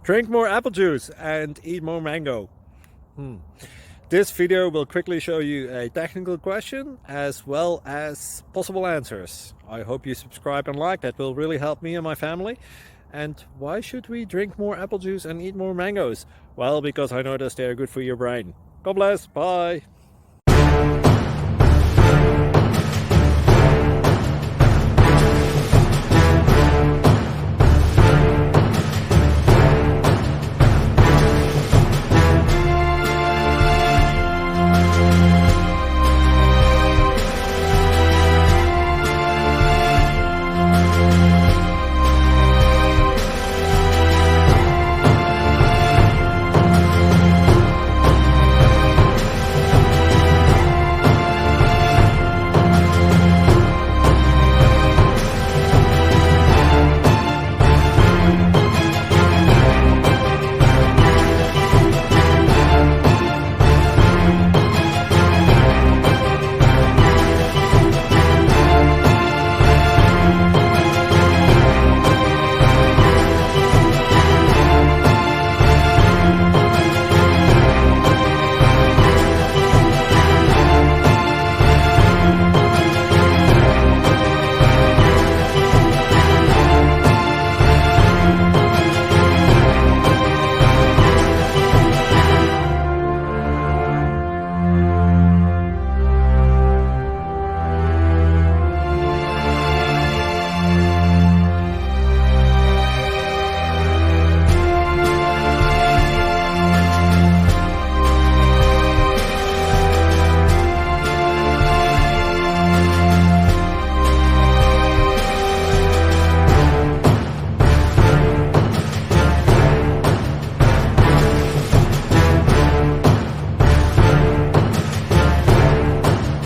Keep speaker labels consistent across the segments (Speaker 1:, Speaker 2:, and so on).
Speaker 1: Drink more apple juice and eat more mango. This video will quickly show you a technical question as well as possible answers. I hope you subscribe and like, that will really help me and my family. And why should we drink more apple juice and eat more mangoes? Well, because I noticed they're good for your brain. God bless, bye!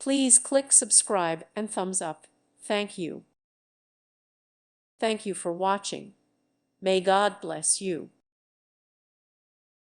Speaker 2: Please click subscribe and thumbs up. Thank you. Thank you for watching. May God bless you.